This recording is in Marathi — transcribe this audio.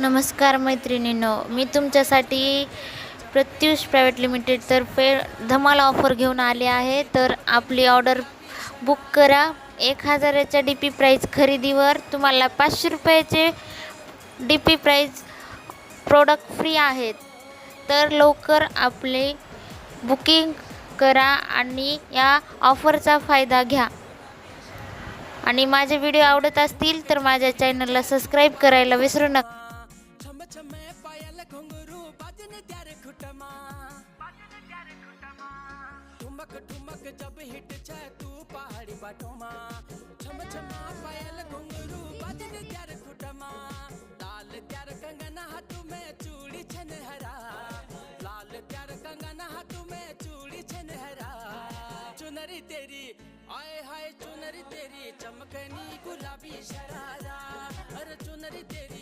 नमस्कार मैत्रिणींनो, मी तुमच्यासाठी प्रत्युष प्रायव्हेट लिमिटेडतर्फे धमाल ऑफर घेऊन आले आहे. तर आपली ऑर्डर बुक करा. 1000च्या डी पी प्राईज खरेदीवर तुम्हाला 500 रुपयाचे D P price product free आहेत. तर लवकर आपले बुकिंग करा आणि या ऑफरचा फायदा घ्या. आणि माझे व्हिडिओ आवडत असतील तर माझ्या चॅनलला सबस्क्राईब करायला विसरू नका. ठुमक ठुमक जब हिट छे तू पहाड़ी बाटोमा छम छमा पायल घुंघरू बाजन त्यार खुटमा लाल त्यार कंगना हाथू में चूड़ी छन हरा लाल त्यार कंगना हाथू में चूड़ी छन हरा चुनरी तेरी आए हाय चुनरी तेरी चमकनी गुलाबी शरारा अरे चुनरी तेरी